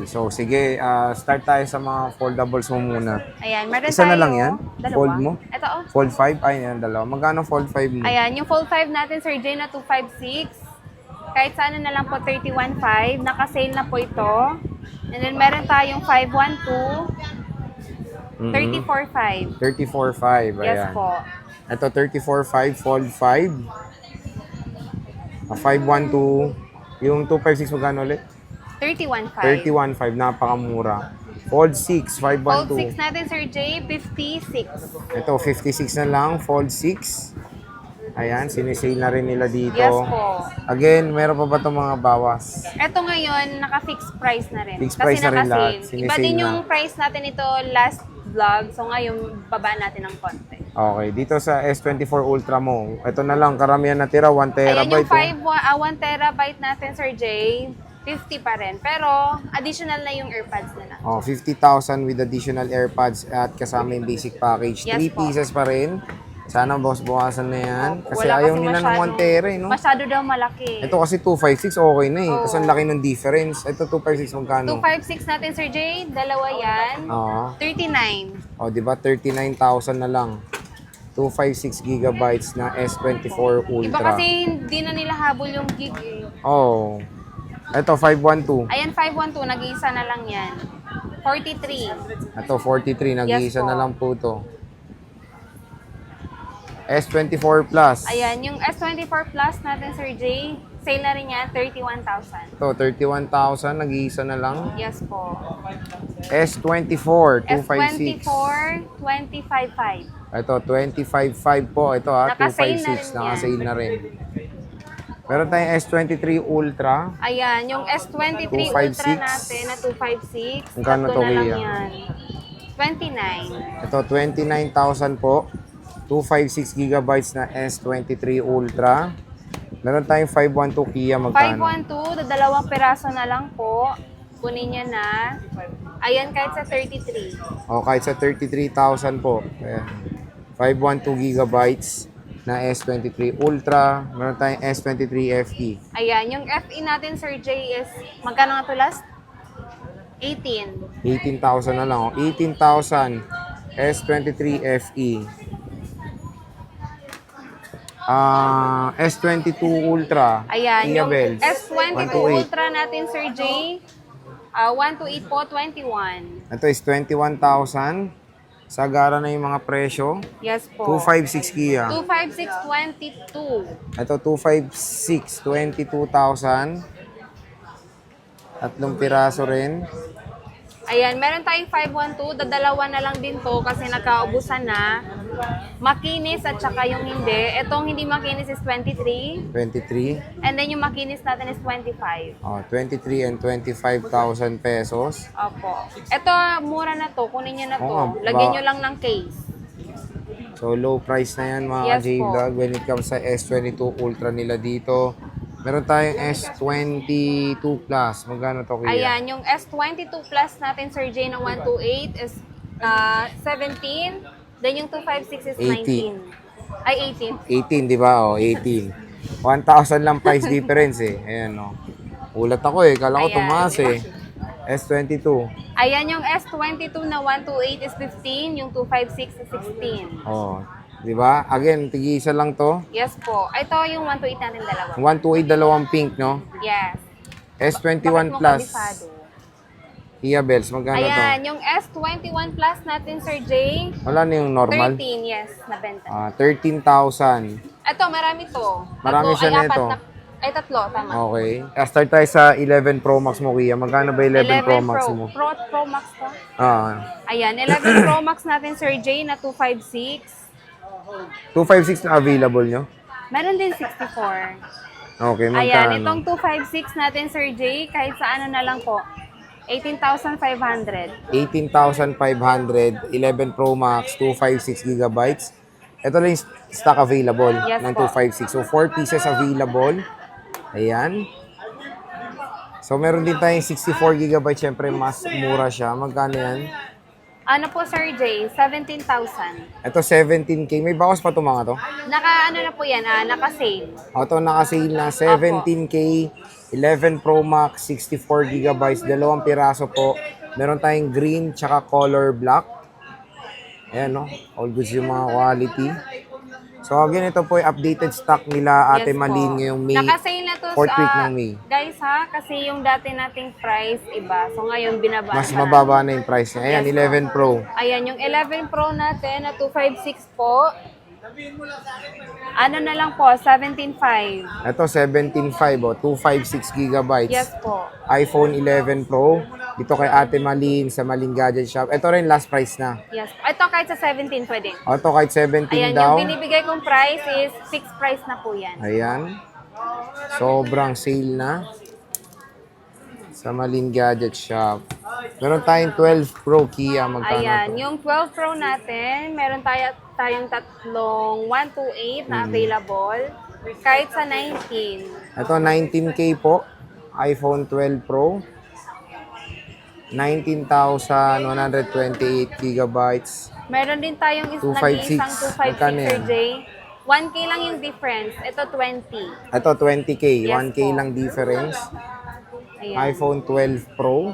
So, sige, start tayo sa mga foldables mo muna. Ayan, meron Isa na tayo. lang yan? Dalawa. Fold mo? Ito oh. Fold 5? Ay, yan, dalawa. Magkano fold 5 mo? Ayan, yung fold 5 natin, Sir Jay, na 256. Kahit sana na lang po 31.5. Naka-sale na po ito. And then meron tayong 512. 34.5. 34.5, ayan. Yes po. Ito, 34.5, fold 5. 512. Yung 256, magkano ulit? 31.5. 31.5, napakamura. Fold 6, Fold 512. 6 natin, Sir Jay, 56. Ito, 56 na lang, fold 6. Ayan, sinisale na rin nila dito. Yes po. Again, meron pa ba itong mga bawas? Ito ngayon, naka-fixed price na rin. Fixed price na rin lahat. Iba Sinisale din na. yung price natin ito last vlog. So ngayon, baba natin ng konti. Okay, dito sa S24 Ultra mo, ito na lang, karamihan natira, 1 Ayan yung terabyte. 1 terabyte natin, Sir Jay. 50 pa rin. Pero, additional na yung AirPods na. Oh, 50,000 with additional AirPods at kasama yung basic package. Yes 3 po. pieces pa rin. Sana boss bukasan na yan. Kasi Wala ayaw nila ng 1 tera eh, no? Masyado daw malaki. Ito kasi 256, okay na eh. Oo. Kasi ang laki ng difference. Ito 256 magkano? 256 natin, Sir Jay. Dalawa yan. Oo. 39. Oh, di ba 39,000 na lang. 256 gigabytes na S24 Ultra. Iba kasi hindi na nila habol yung gig eh. Oh. Ito 512. Ayan, 512. Nag-iisa na lang yan. 43. Ito 43, nag-iisa Yes po. na lang po to. S24 Plus. Ayan, yung S24 Plus natin, Sir Jay. Sale na rin yan, 31,000. Ito 31,000, nag-iisa na lang. Yes po. S24 256. S24, 25.5. Ito 25.5 po. Ito ha, Naka-sale na 256, rin yan. naka-sale na rin. Meron tayong S23 Ultra. Ayan, yung S23 Ultra 256. natin na 256. Magkano tatlo to, na lang Kuya? yan. 29. Ito 29,000 po. 256 gigabytes na S23 Ultra. Meron tayong 512 Kia, magkano? 512, dalawang piraso na lang po. Kunin niya na. Ayan, kahit sa 33. O kahit sa 33,000 po. Ayan. 512 gigabytes na S23 Ultra. Meron tayong S23 FE. Ayan, yung FE natin, Sir Jay, is magkano nga to last? 18. 18,000 na lang. 18,000 S23 FE. S22 Ultra. Ayan, Kia yung Bells. S22 128. Ultra natin, Sir Jay. 128 po, 21. Ito is 21,000. Sagara na yung mga presyo. Yes po. 256 Kia. 256, 22. Ito 256, 22,000. Tatlong piraso rin. Ayan, meron tayong 512. Dadalawa na lang din to kasi nagkaubusan na. Makinis at saka yung hindi. Itong hindi makinis is 23. 23. And then yung makinis natin is 25. 23 and 25,000 pesos. Opo. Ito, mura na to. Kunin nyo na to. Oo, Lagyan ba- nyo lang ng case. So low price na yan mga Yes J-Vlog when it comes sa S22 Ultra nila dito. Meron tayong S22 Plus. Magkano to kuya? Ayan, yung S22 Plus natin, Sir Jay, na 128 is 17. Then yung 256 is 19. Ay, 18. 18, di ba? O, 18. 1,000 lang price difference eh. Ayan o. Ulat ako eh. Kala ko Ayan. tumaas eh. S22. Ayan, yung S22 na 128 is 15. Yung 256 is 16. Oh, di ba? Again, tig-isa lang to. Yes po. Ito yung 128 natin dalawa. 128, dalawang pink, no? Yes. S21 Bakit mo Plus. kabisado? Kia Bells, magkano Ayan, to? yung S21 Plus natin, Sir Jay. Wala na yung normal. 13, yes, nabenta. 13,000. Ito, marami to. Marami Tatlo, siya ay, apat nito. Ay, tatlo, tama. Okay. Start tayo sa 11 Pro Max mo, Kia. Magkano ba 11 Pro Max mo? Pro Max to. Ah, Ayan, 11 Pro Max natin, Sir Jay, na 256. 256 na available nyo? Meron din 64. Okay, Ayan, magkano? itong 256 natin, Sir Jay, kahit sa ano na lang po. 18,500. 18,500, 11 Pro Max, 256 gigabytes. Ito lang yung stock available Yes ng po. 256. So, 4 pieces available. Ayan. So, meron din tayong 64 gigabytes. Siyempre, mas mura siya. Magkano yan? Ano po, Sir Jay? 17,000. Ito, 17K. May bawas pa ito mga to. Ano na po yan, naka-sale. Ito, naka-sale na 17K. 11 Pro Max, 64 gigabytes, dalawang piraso po. Meron tayong green tsaka color black. Ayan, no? All goods yung mga quality. So, again, ito po yung updated stock nila Ate Malin ngayong May, Nakasale na to 4th week ng May. guys ha, kasi yung dati nating price iba. So ngayon binaba Mas na mababa na yung price niya. Ayan, Yes, 11 Pro. Ayan, yung 11 Pro natin na 256 po. Ano na lang po, 17.5. Ito, 17.5 o, 256 gigabytes. Yes po. iPhone 11 Pro. Dito kay Ate Malin sa Malin Gadget Shop. Ito rin last price na. Yes. Ito kahit sa 17 pwede. O, ito kahit 17 Ayan, daw. yung binibigay kong price is fixed price na po yan. Ayan. Sobrang sale na. Sa Malin Gadget Shop. Meron tayong 12 Pro Kia. Magkano Ayan, to? yung 12 Pro natin, meron tayong tatlong 128 na available. Kahit sa 19. Ito, 19K po. iPhone 12 Pro. 19,128 gigabytes. Meron din tayong 256. nag-iisang 256 Magkano Sir yan? Jay. 1K lang yung difference. Ito 20. Ito, 20K. Yes 1K po. lang difference. Ayan. iPhone 12 Pro.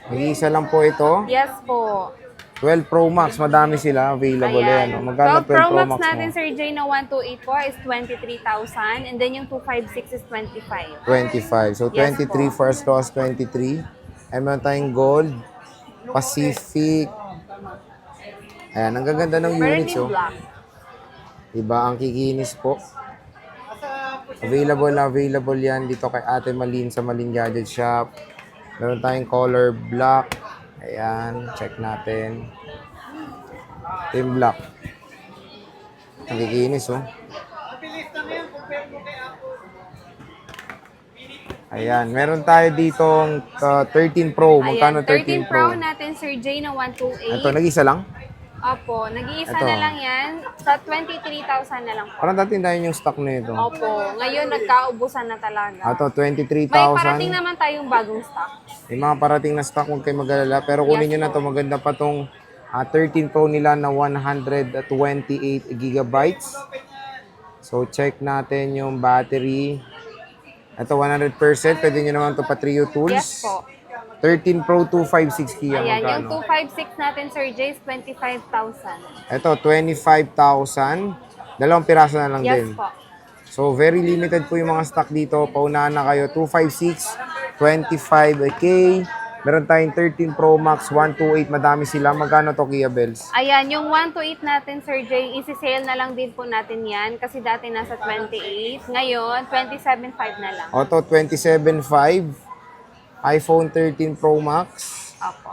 Nag-iisa lang po ito. Yes po. 12 Pro Max, madami sila available yan. Ayan. Magkano 12 Pro 12 Pro Max Max natin, mo? Sir Jay, na 128 po is 23,000. And then yung 256 is 25. 25. So, Yes 23 po. first loss, 23. And meron tayong Gold, Pacific. Ayan, ang gaganda ng Meron units, din oh. black. Diba, ang kikinis po. Available yan dito kay Ate Malin sa Malin Gadget Shop. Meron tayong color black. Ayan, check natin. Ito yung black. Ang kikinis, oh. Ayan, meron tayo ditong 13 Pro. Magkano Ayan, 13 13 Pro Pro? natin, Sir Jay, na 128. Ito, nag-isa lang? Opo, nag-iisa Ito. na lang yan. Sa 23,000 na lang po. Parang dati tayo yung stock na ito. Opo, ngayon nagkaubusan na talaga. Ito, May parating 23,000. naman tayong bagong stock. May mga parating na stock, huwag kayo mag-alala. Pero kunin nyo na to, maganda pa tong 13 Pro nila na 128 gigabytes. So, check natin yung battery. Ito, 100%. Pwede nyo naman ito pa Trio Tools. Yes po. 13 Pro 256 Kia. Ayan, yung Magkano? 256 natin, Sir Jay, is 25,000. Ito, 25,000. Dalawang piraso na lang Yes din. po. So, very limited po yung mga stock dito. Paunahan na kayo. 256, 25K. Meron tayong 13 Pro Max, 128. Madami sila. Magkano to, Kia Bells? Ayan, yung 128 natin, Sir Jay, isi-sale na lang din po natin yan kasi dati nasa 28. Ngayon, 27.5 na lang. Ito, 27.5. iPhone 13 Pro Max. Opo.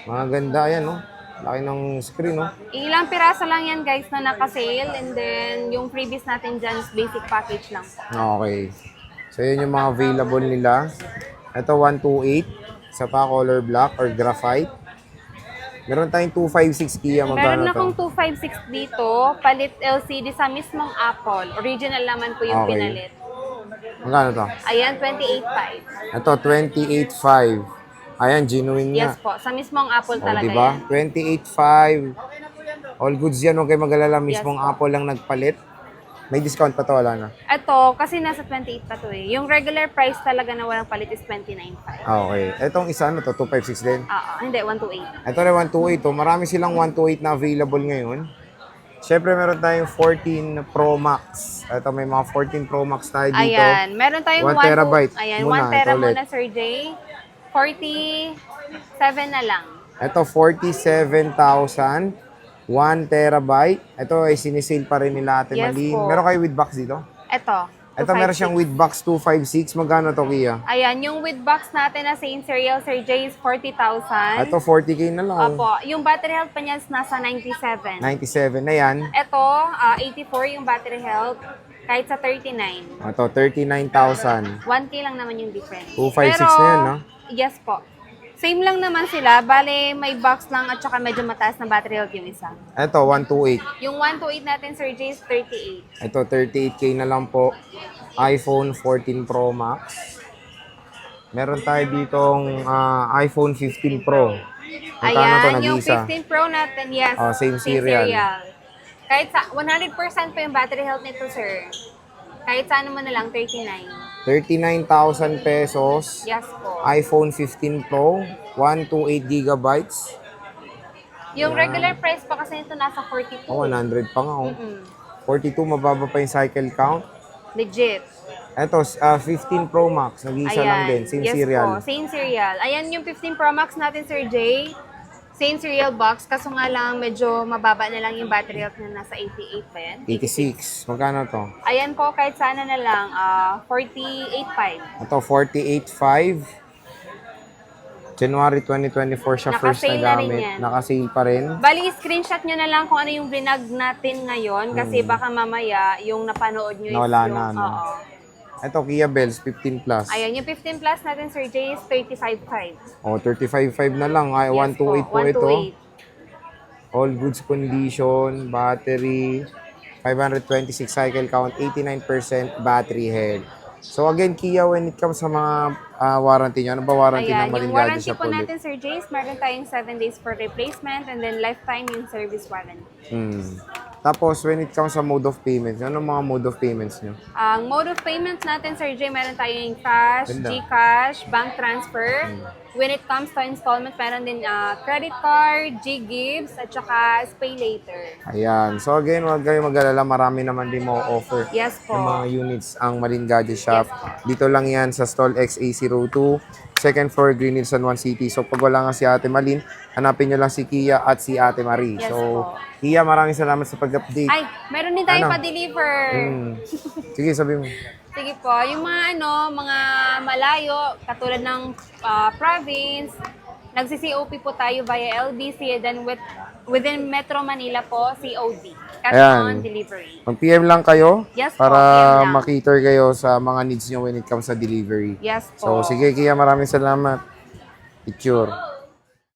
Mga ganda. Ayan, no? Laki ng screen, no? Ilang piraso lang yan, guys, na naka-sale. And then, yung freebies natin dyan is basic package lang po. Okay. So, yun yung mga available nila. Ito, 128. Isa pa, color black or graphite. Meron tayong 256 Kia. Meron Magkano na to? akong 256 dito, palit LCD sa mismong Apple. Original naman po yung Okay. pinalit. Magkano to? Ayan, 28.5. Ito, 28.5. Ayan, genuine nga. Yes po, sa mismong Apple O, talaga diba? yan. 28.5. All goods yan. Huwag kayo mag-alala. Yes Mismong po. Apple lang nagpalit. May discount pa to, wala na. Ito, kasi nasa 28 pa to eh. Yung regular price talaga na walang palit is 29.5. Okay. Etong isa, ano to? 256 din. Hindi, 128. Ito rin, 128 to. Marami silang 128 na available ngayon. Siyempre, meron tayong 14 Pro Max. Ito, may mga 14 Pro Max tayo dito. Ayan, meron tayong 1 terabyte. Ayan, Muna, 1 tera ito ulit. muna, Sir Jay. 47 na lang. Ito, 47,000. 1 terabyte. Ito ay sinisale pa rin nila Ate Yes Malin. po. Meron kayo with box dito? Ito, Ito, meron siyang with box 256. Magkano to, Kia? Ayan, yung with box natin na same serial, Sir Jay, is 40,000. Ito, 40K na lang. Opo, yung battery health pa niya is nasa 97. 97 na yan. Ito, 84 yung battery health, kahit sa 39. Ito, 39,000. 1K lang naman yung difference. 256 na yan, no? Yes po. Same lang naman sila, bale may box lang at saka medyo mataas na battery health yung isa. Ito, 128. Yung 128 natin, Sir Jay, is 38. Ito, 38K na lang po. iPhone 14 Pro Max. Meron tayo ditong iPhone 15 Pro. Magkano to, Ayan, yung nag-iisa? 15 Pro natin, yes. Oh, same serial. Kahit sa 100% pa yung battery health nito, sir. Kahit sa ano mo na lang, 39. 39,000 pesos. Yes po. iPhone 15 Pro, 128 gigabytes. Yung regular price pa kasi nito nasa 42. Oh, 100 pa nga oh. Mm. 42, mababa pa yung cycle count. Legit. Ito, 15 Pro Max, nag-iisa lang din, same yes serial. Po, same serial. Ayan yung 15 Pro Max natin, Sir Jay. Same serial box, kaso nga lang medyo mababa na lang yung battery health na nasa 88 pa yan. 86. Magkano to? Ayan po, kahit sana na lang, 48.5. Ito, 48.5. January 2024 siya first Naka-sale na na rin gamit. yan. Naka-sale pa rin. Bali, screenshot nyo na lang kung ano yung brinag natin ngayon kasi baka mamaya yung napanood nyo is Nawala yung... na, no? Oo. Ito, Kia Bells, 15 plus. Ayan, yung 15 plus natin, Sir Jay, is 35.5. Oh, 35.5 na lang. Ay, 128 po ito. 128. All goods condition, battery, 526 cycle count, 89% battery health. So again, Kia, when it comes sa mga warranty nyo, ano ba warranty Ayan, ng yung Malingaji warranty sa po ulit? natin, Sir Jace, meron tayong 7 days for replacement and then lifetime yung service warranty. Tapos, when it comes sa mode of payments, ano mga mode of payments nyo? Ang mode of payments natin, Sir Jay, meron tayong cash, Ganda. GCash, bank transfer. When it comes to installment, meron din credit card, G-Gives, at saka Pay Later. Ayan. So again, huwag kayo mag-alala. Marami naman din mo offer Yes po. ng mga units ang Malingaji Shop. Dito lang yan sa Stall XA02, second floor, Green Hills, San Juan City. So pag wala nga si Ate Malin, hanapin nyo lang si Kia at si Ate Marie. Yes So, po. Kia, maraming salamat sa pag-update. Ay, meron din tayong Ano? pa-deliver. Sige, sabi mo. Sige po, yung mga mga malayo, katulad ng province, nagsi-COP po tayo via LBC, then within Metro Manila po, COD. Cash Ayan. on delivery. Mag-PM lang kayo Yes po, para PM lang. makiter kayo sa mga needs nyo when it comes sa delivery. Yes So, po. sige, Kia, maraming salamat. Picture.